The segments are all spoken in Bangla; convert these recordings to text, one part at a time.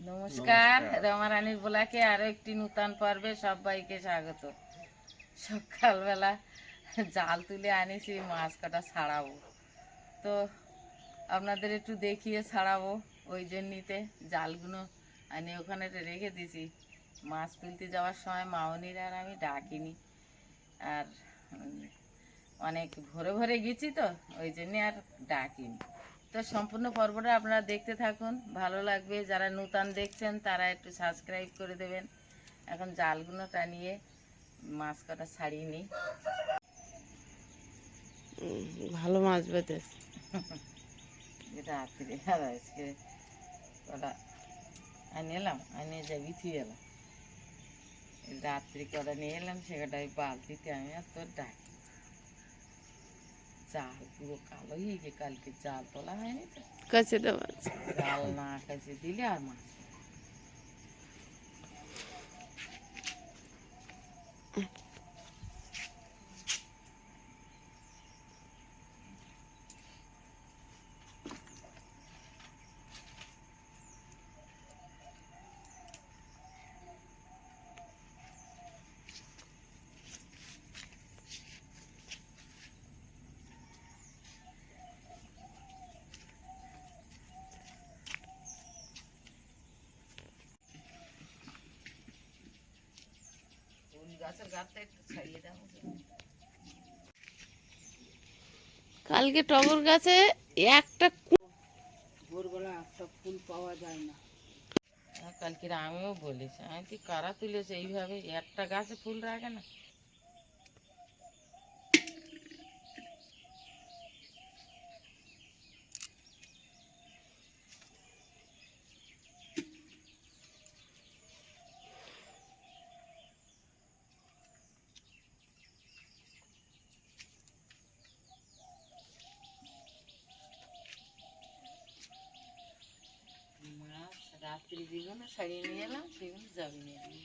নমস্কার, রমা রানীর ব্লকে আরো একটি নূতন পর্বে সবাইকে স্বাগত। সকালবেলা জাল তুলে আনিছি, মাছ কাটা ছাড়াবো, তো আপনাদের একটু দেখিয়ে ছাড়াবো। ওই জন্যিতে জালগুলো আনি ওখানে রেখে দিয়েছি। মাছ তুলতে যাওয়ার সময় মামনির আর আমি ডাকিনি, আর অনেক ভোরে ভোরে গেছি তো ওই জন্যে আর ডাকিনি। তো সম্পূর্ণ পর্বটা আপনারা দেখতে থাকুন, ভালো লাগবে। যারা নূতন দেখছেন তারা একটু সাবস্ক্রাইব করে দেবেন। এখন জালগুলো টানিয়ে মাছ কটা ছাড়িয়ে নিই। ভালো মাছ বেঁধেছে রাত্রে আর আজকে কটা এলাম, এনে যাবি থুয়ে এলাম। রাত্রি কটা নিয়ে এলাম, সে কটা ওই বালতিতে আমি আর তোর ডাকি। জাল পুরো কালো হয়ে গিয়ে কালকে জাল তোলা হয়নি তো, কাছে দেওয়া জাল না কাছে দিলে আর মাছ। কালকে টগর গাছে একটা ভোরবেলা একটা ফুল পাওয়া যায় না। কালকে আমিও বলেছি, আমি কি কারা তুলেছে এইভাবে, একটা গাছে ফুল রাখে না। মাছ রাত্রি যেগুলো ছাড়িয়ে নিয়ে এলাম সেগুলো যাবি নিয়ে এলাম।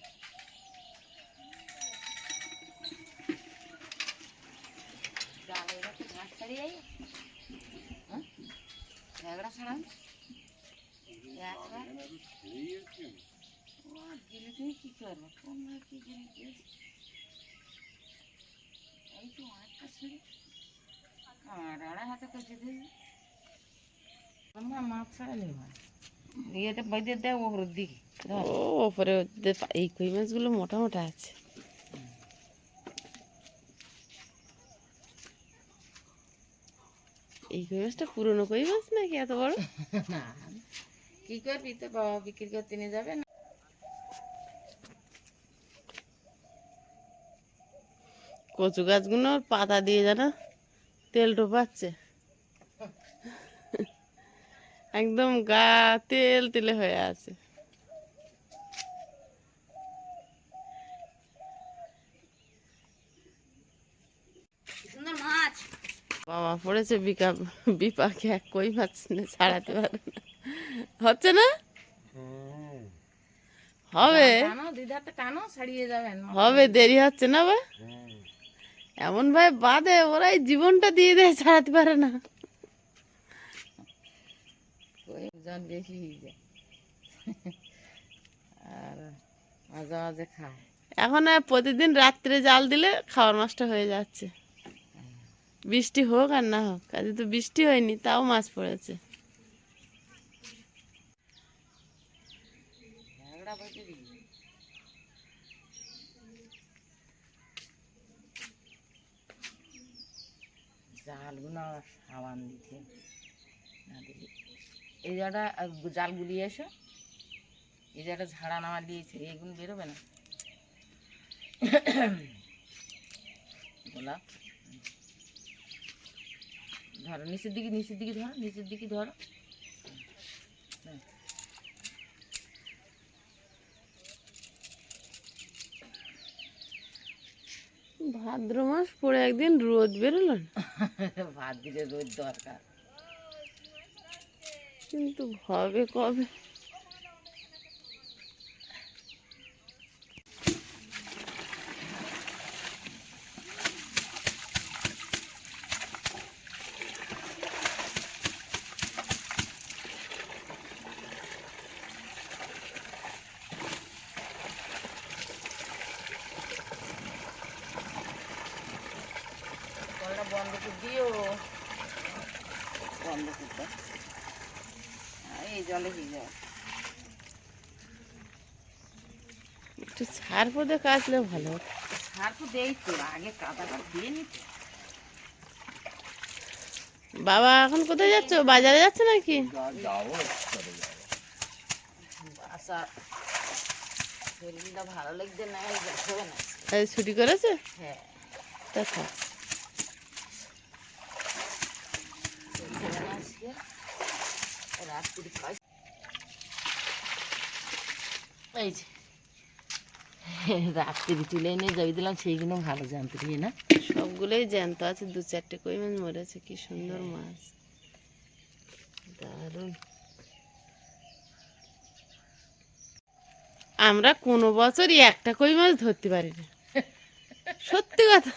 জালের একটা ঘাস ছাড়িয়ে হ্যাঁ ঝগড়া ছাড়ান একবার গেলে তুমি কি করবো, তোমরা কি জিনিস এই তো অনেকটা ছেড়ে আর আড়াই হাতে কাছে দিই। মাছ ছাড়ালে হয় ইয়েতে বাইরে দেয় ওপরের দিকে। ও ওপরে এই কই মাছগুলো মোটা মোটা আছে। এই কই মাছটা পুরনো কই মাছ নাকি এত বড়? না কি করবি, তো বাবা বিক্রি করতে নিয়ে যাবে না। কচু গাছগুলো পাতা দিয়ে যেন তেল টোপাচ্ছে, একদম গা তেল তেলে হয়ে আছে। সুন্দর মাছ বাবা পড়েছে বিপাকে, এক কই মাছ ছাড়াতে পারে না। হচ্ছে না, হবে টানো দিদাতে টানো ছাড়িয়ে যাবেন। হবে, দেরি হচ্ছে না বা এমন ভাবে বাঁধে ওরাই জীবনটা দিয়ে দেয়, ছাড়াতে পারে না। ওজন বেশি হয়ে যায় আর মাঝে মাঝে খায়। এখন আর প্রতিদিন রাত্রে জাল দিলে খাওয়ার মাছটা হয়ে যাচ্ছে, বৃষ্টি হোক আর না হোক। আজকে তো বৃষ্টি হয়নি, তাও মাছ পড়েছে। ঝগড়া বসে দিই জালগুলো সাবান দিতে না দিলে এই জায়গাটা জাল গুলিয়ে এসো, এই জায়গাটা ঝাড়া নামা দিয়েছে, এগুলো বেরোবে না। গোলাপ ধরো নিচের দিকে, নিচের দিকে ধরো, নিচের দিকে ধরো। ভাদ্র মাস পরে একদিন রোদ বেরোলো না, ভাত দিলে রোদ দরকার, কিন্তু হবে কবে? তো, আর এই জলে ভিজে একটু ছাড় পদে কাটলে ভালো হতো। সার তো দেই তো, আগে কাদাটা দিয়ে নিতে। বাবা এখন কোথায় যাচ্ছ, বাজারে যাচ্ছে নাকি? বাসা শরীরটা ভালো লাগছে না, এই যাচ্ছে না। এই ছুটি করেছে? হ্যাঁ, তা থাক। আজকে রাত্রি খাই। এই যে রাত্রি তুলে এনে জমি দিলাম, সেইগুলো ভালো জানতে দিয়ে না। সবগুলোই জ্যান্ত আছে, 2-4টে কই মাছ মরেছে, কি সুন্দর মাছ, দারুণ। আমরা কোনো বছরই একটা কই মাছ ধরতে পারিনি, সত্যি কথা।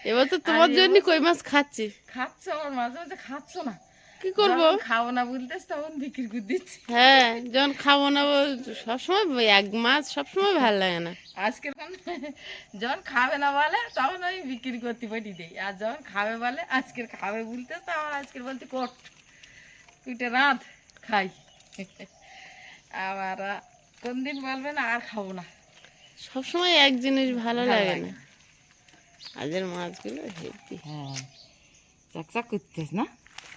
এবার তো তোমার জন্য কই মাছ খাচ্ছি। খাচ্ছ আমার মাঝে মাঝে, খাচ্ছ না, কি করব? যখন খাবো না বলতেছ তখন বিক্রি করে দিচ্ছি। হ্যাঁ, যখন খাবো না সবসময় এক মাছ সবসময় ভালো লাগে না। আজকে যখন খাবে না বলে তখন আমি বিক্রি করতে পারি দিই, আর যখন খাবে বলে আজকের খাবে বলতেছ তো আমার আজকের বলতে কোট পিঠে রাঁধ খাই। আবার কোন দিন বলবে না আর খাবো না, সবসময় এক জিনিস ভালো ভালো লাগে লাগে না। আজের মাছগুলো হেভি। হ্যাঁ, চাকচাক করতেছ না।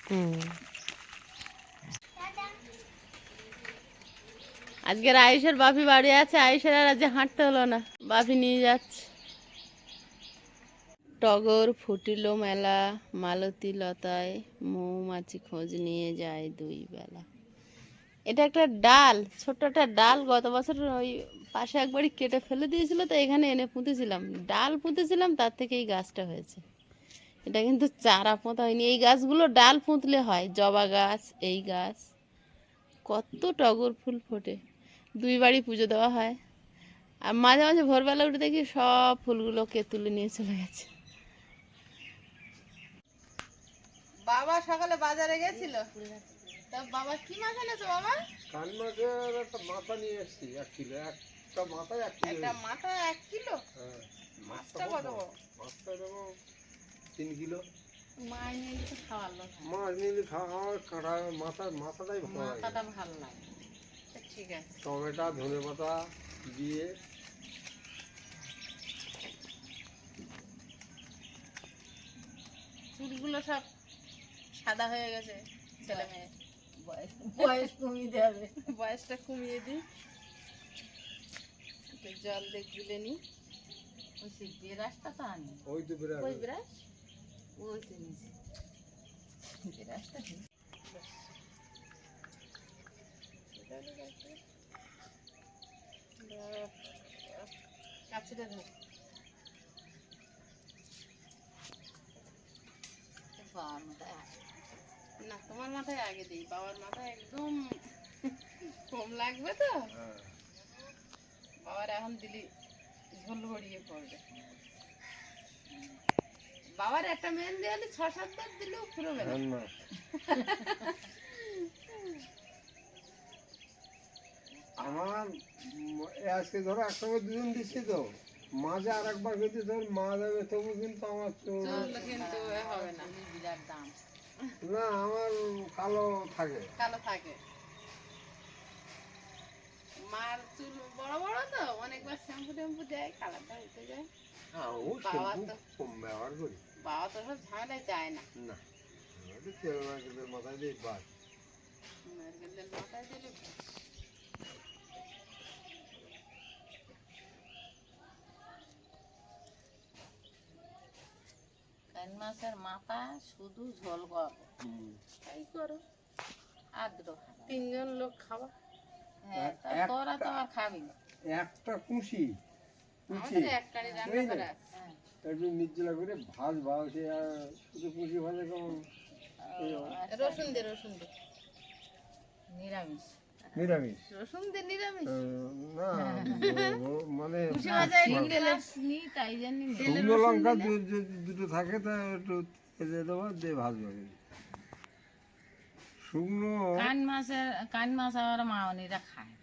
হুম। আজকের আয়ুষের বাপি বাড়ি আছে, আয়ুষের আর আজকে হাঁটতে হলো না, বাপি নিয়ে যাচ্ছে। টগর ফুটিলো মেলা, মালতী লতায় মৌমাছি খোঁজ নিয়ে যায় 2 বেলা। এটা একটা ডাল, ছোট্ট একটা ডাল, গত বছর ওই পাশে একবারই কেটে ফেলে দিয়েছিল, তো এখানে এনে পুঁতেছিলাম, ডাল পুঁতেছিলাম, তার থেকে এই গাছটা হয়েছে। এটা কিন্তু চারা পোঁতা হয়নি। এই গাছগুলো ডাল পুঁতলে হয়, জবা গাছ, এই গাছ, কত টগর ফুল ফোটে, 2 বাড়ি পুজো দেওয়া হয়। আর মাঝে মাঝে ভোরবেলা উঠে দেখি সব ফুলগুলো কে তুলে নিয়ে চলে গেছে। বাবা সকালে বাজারে গেছিল, তা বাবা কি মাছ এনেছো বাবা? কান মাছের একটা মাথা নিয়ে এসেছি 1 কিলো, একটা মাথায় 1 কিলো। একটা মাথা 1 কিলো? হ্যাঁ, মাছটা কত বড়? মাছটা দেবো 3 কিলো। মাছ নিয়ে তো খাওয়ালো না। মাছ নিলে খাওয়া কাঁটা, মাথাটাই ভালো লাগে। মাথাটা ভালো লাগে। তা ঠিক আছে। টমেটো ধনে পাতা দিয়ে চুলগুলো সব সাদা হয়ে গেছে, ছেলে মেয়ে। বয়স কমিয়ে দেবে। বয়সটা কমিয়ে দিই, একটু জল দিয়ে গুলে নিই। ওই সেই বেরাসটা তো আনি, ওই তো বেড়ে ওই ব্রাশ, ওই তো নিচে বেরাসটা দিই। কাছিটা ধর। বাবার মাথায় আসে। না, তোমার মাথায় আগে দিই, বাবার মাথায় একদম কম লাগবে তো। হ্যাঁ। বাবার এখন দিলি ঝোল গড়িয়ে পড়বে। বাবার একটা মেহেন্দি হলে 6-7 বার দিলেও ফুরবে না। না, আমার আজকে ধরো একসঙ্গে 2জন দিচ্ছি তো, মাঝে আর একবার কিন্তু ধর মা যাবে, তবু কিন্তু আমার চুল কিন্তু হবে না, চুলের বিরাট দাম। না, আমার কালো থাকে। কালো থাকে। মার চুল বড় বড় তো, অনেকবার শ্যাম্পু ট্যাম্পু দেয়, কালারটা উঠে যায়। হ্যাঁ, ও বাবা শ্যাম্পু তো কম ব্যবহার করি। বাবা তো সব ঝামেলায় যায় না, না, আমি তেল নারকেলের মাথায় দিই বাস। নারকেলের মাথায় দিলে ভালো। কান মাছের মাথা শুধু ঝোল করবো, তাই করো, আদ্র খাবো। 3 জন লোক খাওয়া। হ্যাঁ, তা এক- তোরা তো আর খাবি না। একটা কুশি আমাদের একটারই রান্না করা আছে। হ্যাঁ, একটু নিচলা করে ভাজ ভাজ, সে আর শুধু কুশি ভাজে কেমন আচ্ছা, রসুন দে, রসুন দে, নিরামিষ। নিরামিষ। রসুন দে, নিরামিষ। না, মানে কুশি ভাজা নিরামিষ নি, তাই জানি না। শুকনো লঙ্কা যদি দুটো থাকে তা একটু তেলে দেবো, দিয়ে ভাজবে। শুকনো কান মাছ আবার মাওনিরা খায় না,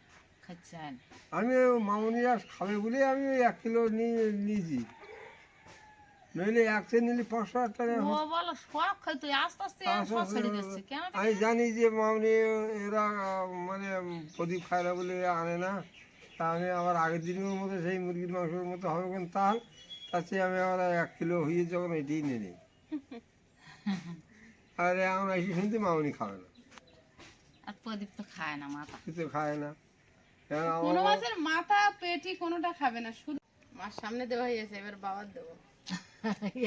খাচ্ছে না। আমি মামুনিরা খাবে বলে আমি ওই 1 কিলো নিয়েছি। নইলে এক চেন নিলে 500 টাকা। ও বলো সব খাই তুই আস্তে আস্তে সব ছেড়ে দিচ্ছে কেন? আমি জানি যে মামনি এরা মানে প্রদীপ খায় না বলে আনে না, তা আমি আবার আগের দিনের মতো সেই মুরগির মাংসের মতো হবে কোন তার চেয়ে আমি আবার 1 কিলো হয়ে যখন এটাই নিয়ে নিই। আর এখন এসে শুনতে মামনি খাবে না, আর প্রদীপ তো খায় না মাথা। কিছু খায় না। কারণ কোনো আমার মাছের মাথা পেটি কোনোটা খাবে না, শুধু মাছ সামনে দেওয়া হয়ে গেছে, এবার বাবার দেবো,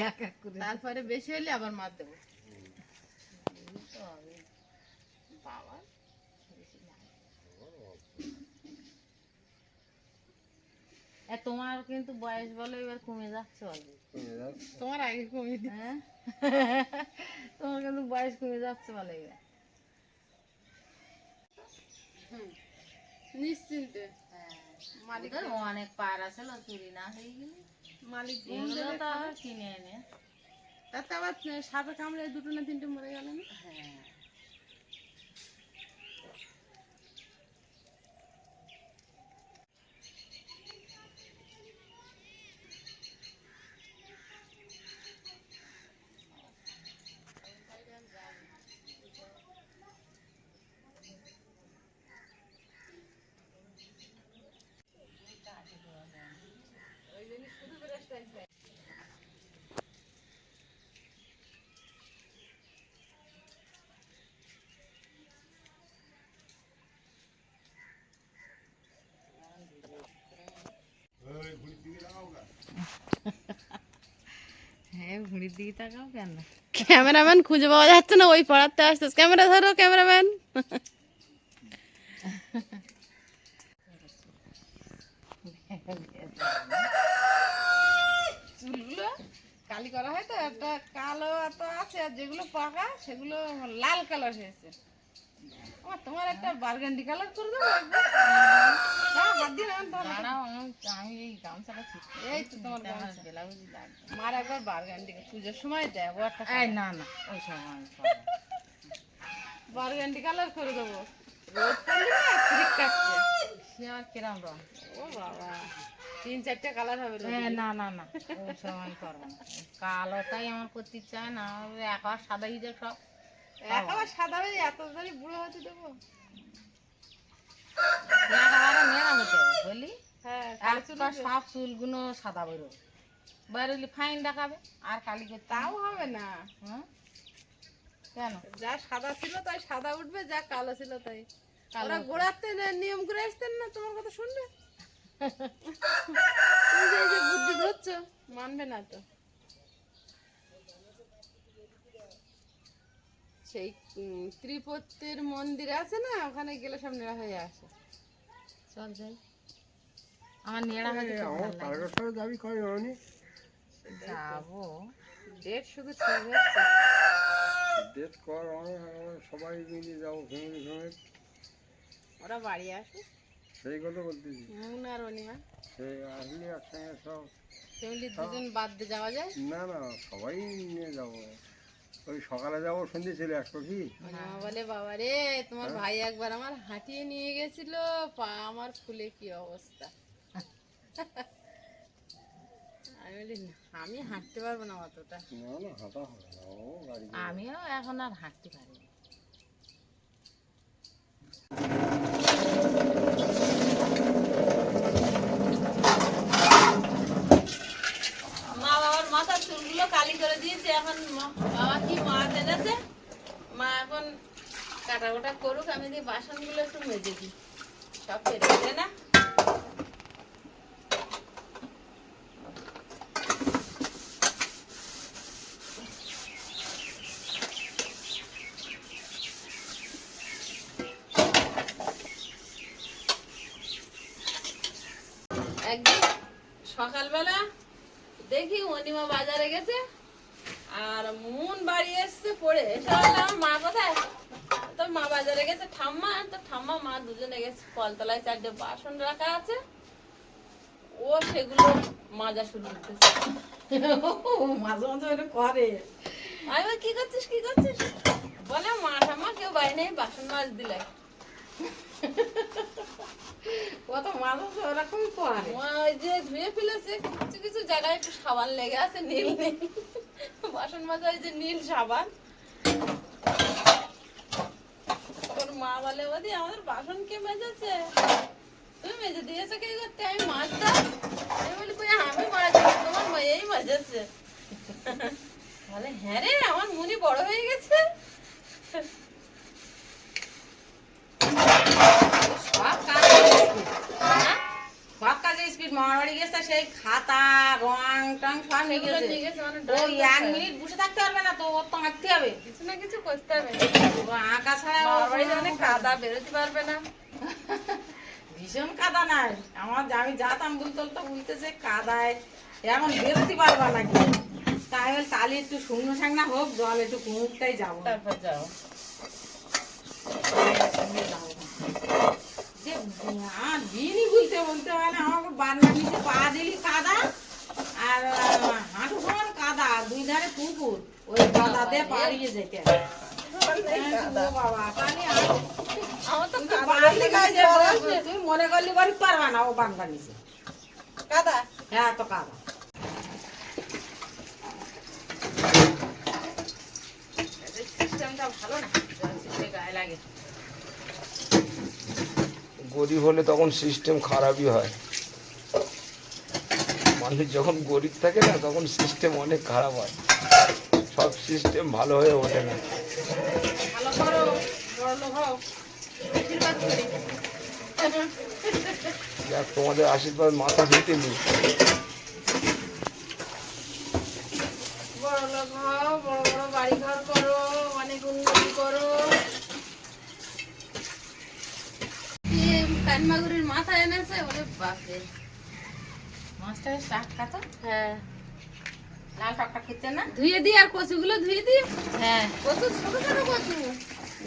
এক এক করে তারপরে বেশি হলে আবার মাছ দেবো। বাবার তোমার কিন্তু বয়স বলে এবার কমে যাচ্ছে অলরেডি। তোমার আগে কমিয়ে দিই। হ্যাঁ তোমার কিন্তু বয়স কমে যাচ্ছে বলে এবার। নিশ্চিন্তে মালিক ওদের অনেক পায়রা ছিল, চুরি না হয়ে গেলে মালিক এগুলো তো আবার কিনে এনে। তাতে আবার সাপে কামড়ে 2 না 3টে মরে গেল না। হ্যাঁ হ্যাঁ ঘুড়ির দিকে তাকাও কেন? ক্যামেরাম্যান খুঁজে পাওয়া যাচ্ছে না, ওই পড়াতে আসতে। ক্যামেরা ধরো ক্যামেরাম্যান। চুলগুলো কালি করা হয় তো, একটা কালো এত আছে, আর যেগুলো পাকা সেগুলো লাল কালার হয়েছে। তোমার একটা বার্গান্ডি কালার করে দেবো একবার। হ্যাঁ, হাত দিয়ে নামান তাহলে। দাঁড়াও আমি এই গামছাটা ঠিক করি। এই তো তোমার গামছা। ব্লাউজই লাগবে। মার একবার বার্গান্ডি পুজোর সময় দেবো একটা এই না না ওই সময় আমি পারবো না। বার্গান্ডি কালার করে দেবো। রোদ পড়লে না ছিরিক কাটছে। সে আর কিরম রং? ও বাবা, 3-4টে কালার হবে। না না না ওই সময় আমি পারবো না। কালোটাই আমার করতে চায় না, আমার একা সাদা হিজে সব। একেবারে সাদা হয়ে এত তাড়াতাড়ি বুড়ো হতে দেবো? একেবারে নেড়া হতে হবে বলি। হ্যাঁ, একটা সব চুলগুলো সাদা বেরো বেরোলে ফাইন দেখাবে আর কালি করতে তাও হবে না। হ্যাঁ কেন? যা সাদা ছিল তাই সাদা উঠবে, যা কালো ছিল তাই কালো ওরা উঠবে। গোড়াতে নিয়ম করে আসতেন না, তোমার কথা শুনবে? তুমি যে এই যে বুদ্ধি ধরছো, মানবে না তো। সেই ত্রিপত্তির মন্দির আছে না, ওখানে গেলে সব নেড়া হয়ে আসে। চল যাই, আমার নেড়া হতে খুব আমার ভালো লাগে। তারকার দাবি করে মামনি যাবো ডেট শুধু ঠিক হচ্ছে। ডেট কর, আমরা সবাই মিলে যাবো ফ্যামিলি সমেত। ওরা বাড়ি আসে, সেই কথা বলতেছি, মুন আর অনিমা সে আসলে একসঙ্গে সব। ফ্যামিলির 2জন বাদ দিয়ে যাওয়া যায়। না না সবাই নিয়ে যাবো, ওই সকালে যাবো, সন্ধ্যে চলে আসবো কি? অনিমা বলে বাবা রে, তোমার ভাই একবার আমার হাঁটিয়ে নিয়ে গেছিল, পা আমার ফুলে কি অবস্থা। আমি বলি না, আমি হাঁটতে পারবো না অতটা। না না হাঁটা হবে না, ও গাড়ি করে। আমিও এখন আর হাঁটতে পারি না। মা বাবার মাথার চুলগুলো কালি করে দিয়েছে, এখন বাবা কি মাছ এনেছে, মা এখন কাটা কোটা করুক, আমি দিয়ে বাসনগুলো একটু মেজে দিই, সব ফেলে না। একদিন সকালবেলা দেখি অনিমা বাজারে গেছে আর মুন বাড়ি এসছে পড়ে, এসে বললাম মা কোথায়? তো মা বাজারে গেছে, ঠাম্মা তো ঠাম্মা মা দুজনে গেছে, কলতলায় 4টে বাসন রাখা আছে, ও সেগুলো মাজা শুরু করতেছে। মাঝে মাঝে ওটা করে। আমি বলি, কি করছিস কি করছিস? বলে মা ঠাম্মা কেউ বাড়ি নেই, বাসন মাজ দিলাই। কত মানুষ ওরকমই করে। ওই যে ধুয়ে ফেলেছে, কিছু কিছু জায়গায় একটু সাবান লেগে আছে, নীল নেই। বাসন মাজা ওই যে নীল সাবান। ওর মা বলে, ওদি আমাদের বাসন কে মেজেছে? তুমি মেজে দিয়েছো কে করতে? আমি মাজতাম। আমি বলি, কই আমি মাজি, তোমার মেয়েই মেজেছে। বলে, হ্যাঁ রে, আমার মুনি বড় হয়ে গেছে। সব কাজে স্পিড, সব কাজে স্পিড। মামার বাড়ি গেছে, সেই খাতা রং টং সব নিয়ে সেগুলো গেছে। নিয়ে গেছে, মানে ও ড্রয়িং 1 করতে মিনিট বসে থাকতে পারবে না, তো ওর তো আঁকতে হবে। কিছু না কিছু করতে হবে। ও আঁকা ছাড়া মামার ওর বাড়িতে কোনো অনেক কাজ কাদা, বেরোতে পারবে না। ভীষণ কাদা নাই আমার। আমি যাতাম বুলতল তো বুলতেছে কাদায় এমন বেরোতে পারবা নাকি। তাই বল তাহলে একটু শুকনো শাকনা হোক, জল একটু কুমুকটাই যাবো, তারপর যাও। যে আর দিনই বুঝতে বলতে হয় না। আমাকে বান্নার নিচে পা দিলি কাদা, আর হাঁটু সমান কাদা, 2 ধারে পুকুর, ওই কাদাতে পাড়িয়ে যেতে হয়। ও বাবা, তাহলে আমার তো তুমি কাদা বাড়ি দেখতে গেছে, গাছ বড় আছে। তুমি মনে করলে বাড়ি পারবা না ও বান্দা নিচে। কাদা। হ্যাঁ, তো কাদা। সিস্টেমটা ভালো না, গায়ে লাগে। গরিব হলে তখন সিস্টেম খারাপই হয়। মানুষ যখন গরিব থাকে না, তখন সিস্টেম অনেক খারাপ হয়, সব সিস্টেম ভালো হয়ে ওঠে না। ভালো করো, বড় লোক হও। আশীর্বাদ করি। যাক, তোমাদের আশীর্বাদ মাথা পেতে নি। বড় লোক হও, বড় বড় বাড়ি ঘর করো, অনেক উন্নতি করো। কানমাগুরির মাথা এনেছে, ওরে বাপরে। মাছটা বেশ টাটকা তো, হ্যাঁ, লাল টকটা খেতে না। ধুয়ে দিই, আর কচুগুলো ধুয়ে দিই। হ্যাঁ, কচু, ছোট ছোট কচু।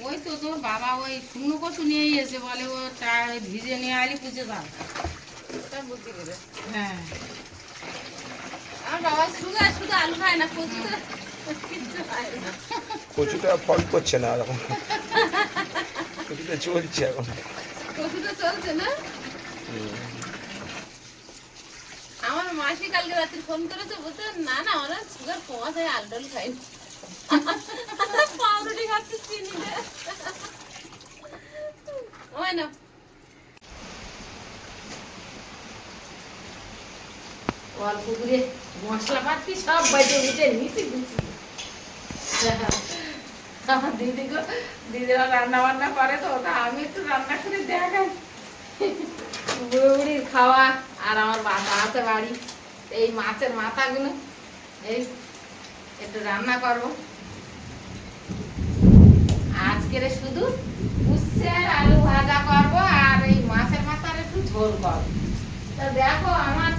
ওই তো তোর বাবা ওই শুকনো কচু নিয়ে এসে বলে ও ভিজে নিয়ে আলি পুজো দাও। ওটা বুদ্ধি করে। হ্যাঁ, আমার বাবা সুগার, শুধু আলু খায় না, কচুতে কিচ্ছু খায় না। কচুটা ফল করছে না এখন, কচুটা চলছে এখন। কচুটা চলছে না। আমার মাসি কালকে রাত্রি ফোন করেছে, বলতে না না ওরা সুগার কমা যায়, আলু টালু খাইনি। পাউরুটি খাচ্ছে চিনি দিয়ে। হয় না। অল্প করে মশলা পাতি সব বাইরে উঠে নিচে গুছি। আমার দিদিরা রান্না বান্না করে তো, ওটা আমি একটু রান্না করে দেখাই। বুড়ির খাওয়া, আর আমার বাবা আছে বাড়ি, এই মাছের মাথাগুলো এই একটু রান্না করবো আজকের। শুধু উচ্ছে আর আলু ভাজা করবো, আর এই মাছের মাথার একটু ঝোল করবো। তো দেখো আমার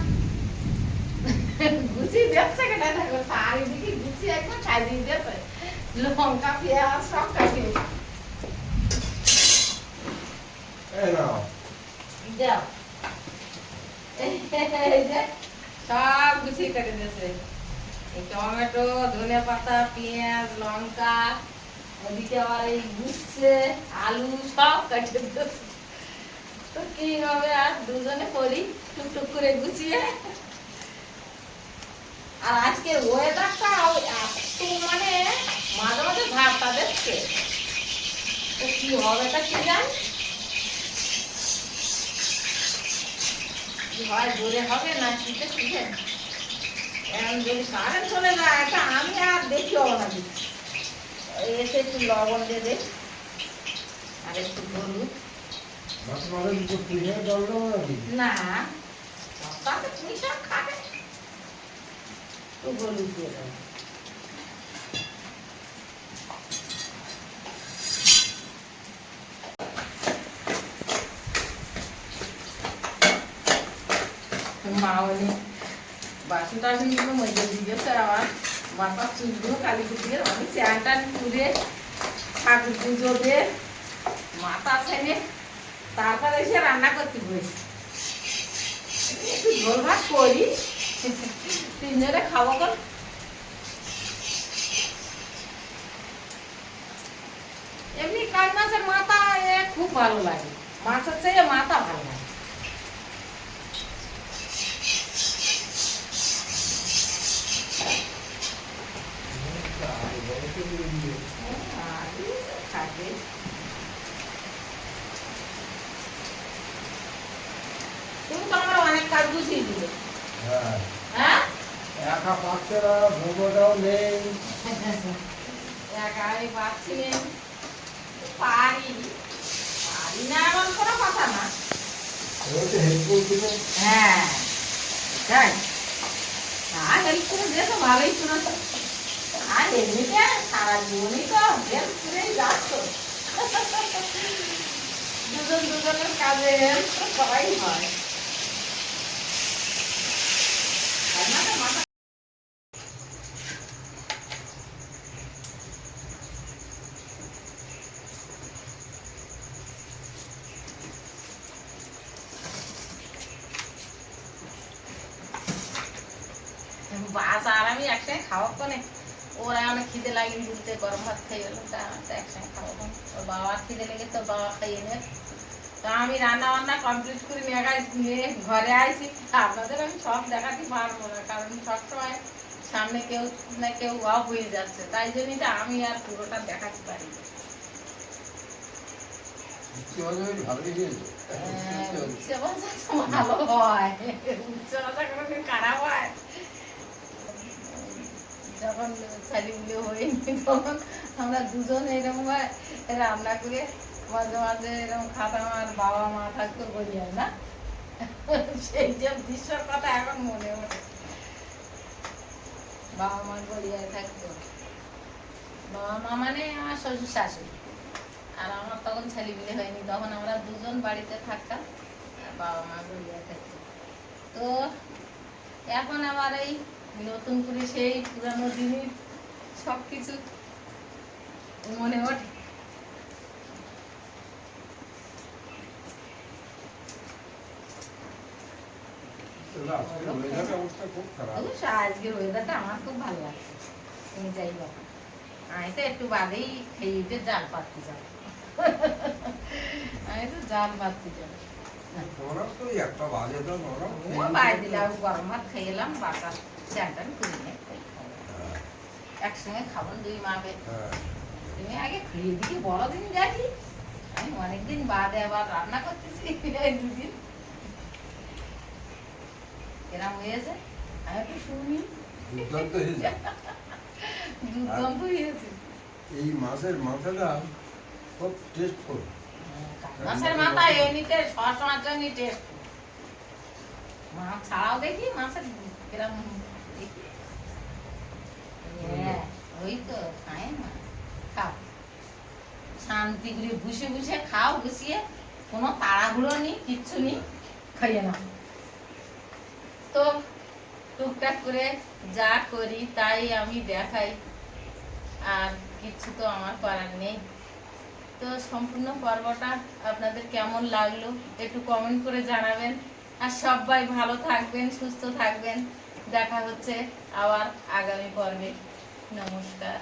গুছি দেখছে কেটা, দেখো তার এদিকে গুছি একদম সাজিয়ে দিয়েছে, লঙ্কা পেঁয়াজ সব কাটিয়ে দাও। এই যে সব গুছিয়ে কেটে দিয়েছে, এই টমেটো, ধনে পাতা, পেঁয়াজ, লঙ্কা, ওদিকে আবার এই উচ্ছে আলু সব কেটে দিয়েছে। তো কি হবে, আর দুজনে করি টুকটুক করে গুছিয়ে। আর আজকে ওয়েদারটা একটু মানে মাঝে মাঝে ভাবটা দেখছে, তো কি হবে তা কি জানি, হয় জোরে হবে না শীতে শীতে। এখন যদি কারেন্ট চলে যায়, এটা আমি আর দেখিও না দিচ্ছি। এসে একটু লবণ দিয়ে দে, আর একটু হলুদ। না, সপ্তাহে পুঁই শাক খাবে, একটু হলুদ দিয়ে দেবো। মা বলে বাসন টাসনগুলো মজে দিয়ে গেছে, আবার বাপার চুলগুলো কালী পুজোর অনেক স্যান টান তুলে ঠাকুর পুজো দিয়ে মাথা ছেনে তারপরে এসে রান্না করতে বসে একটু ঝোল ভাত করি, তিনজনে খাবো কর। এমনি কাল মাছের মাথা খুব ভালো লাগে, মাছের চেয়ে মাথা ভালো লাগে। তুমি তো আমার অনেক কাজ বুঝিয়ে দিলে। হ্যাঁ হ্যাঁ একা পাচ্ছে না, ভোগটাও নেই। একা আমি পাচ্ছি না, পারি পারি না এমন কোনো কথা না। হেল্প করছিল। হ্যাঁ তাই আর হেল্প করে দিয়েছো, ভালোই করেছো। আর এমনিতে সারা জীবনই তো হেল্প করেই যাচ্ছ। দুজন দুজনের কাজে হেল্প সবাই হয়, তাই না? তো মাথা বাস আর আমি একসঙ্গে খাওয়া কোনে, ওরা অনেক খিদে লাগে বলতে গরম ভাত খাইয়ে গেলাম, তা একসঙ্গে খাওয়া ওর বাবার খিদে লেগে তো বাবা খাইয়ে নে। তো আমি রান্না বান্না কমপ্লিট করে নিয়ে ঘরে আইছি। আপনাদের আমি সব দেখাতে পারবো না, কারণ সবসময় সামনে কেউ না কেউ অফ হয়ে যাচ্ছে, তাই জন্যই তো আমি আর পুরোটা দেখাতে পারি না। উচ্ছে ভাজা তো ভালো হয়, উচ্ছে ভাজা কোনোদিন খারাপ হয়? যখন ছেলেগুলো হয়নি তখন আমরা দুজন এরকম ভাবে রান্না করে মাঝে মাঝে এরকম খাতাম, আর বাবা মা থাকতো বলিয়া না, সেই যে দৃশ্যর কথা এখন মনে ওঠে। বাবা মা গড়িয়ায় থাকতো, বাবা মা মানে আমার শ্বশুর শাশুড়ি, আর আমার তখন ছেলেপিলে হয়নি, তখন আমরা দুজন বাড়িতে থাকতাম, আর বাবা মা গড়িয়ায় থাকতো। তো এখন আবার এই নতুন করে সেই পুরানো দিনের সব কিছু মনে ওঠে। খুব খারাপ। অবশ্য আজকের ওয়েদারটা আমার খুব ভালো লাগছে। তুমি যাই বলো, আমি তো একটু বাদেই খেয়ে উঠে জাল পাততে যাবো। আমি তো জাল পাততে যাবো। গরম তো একটা বাজে তো গরম। ও বাইরে দিলাম, গরম ভাত খেয়ে এলাম, বাসা চারটান করে নিয়ে একসঙ্গে খাবো দুই মা বে। তুমি আগে খেয়ে দিয়ে বড়দিন দেখি, আমি অনেকদিন বাদে আবার রান্না করতেছি এই দুদিন। এরম হয়েছে, আমি একটু শুনি। দুর্দান্ত হয়েছে। দুর্দান্ত হয়েছে। এই মাছের মাথাটা খুব টেস্টফুল। মাছের মাথা এমনিতে সবসময়ের জন্য টেস্ট। মাছ ছাড়াও দেখি মাছের কিরম দেখি। হ্যাঁ, ওই তো খায় না, খাও শান্তি করে বসে বসে খাও, বসিয়ে কোনো তাড়াহুড়ো নেই, কিচ্ছু নেই, খাইয়ে নাও। তো টুকটাক করে যা করি তাই আমি দেখাই, আর কিছু তো আমার করার নেই। তো সম্পূর্ণ পর্বটা আপনাদের কেমন লাগলো একটু কমেন্ট করে জানাবেন, আর সবাই ভালো থাকবেন, সুস্থ থাকবেন। দেখা হচ্ছে আবার আগামী পর্বে। নমস্কার।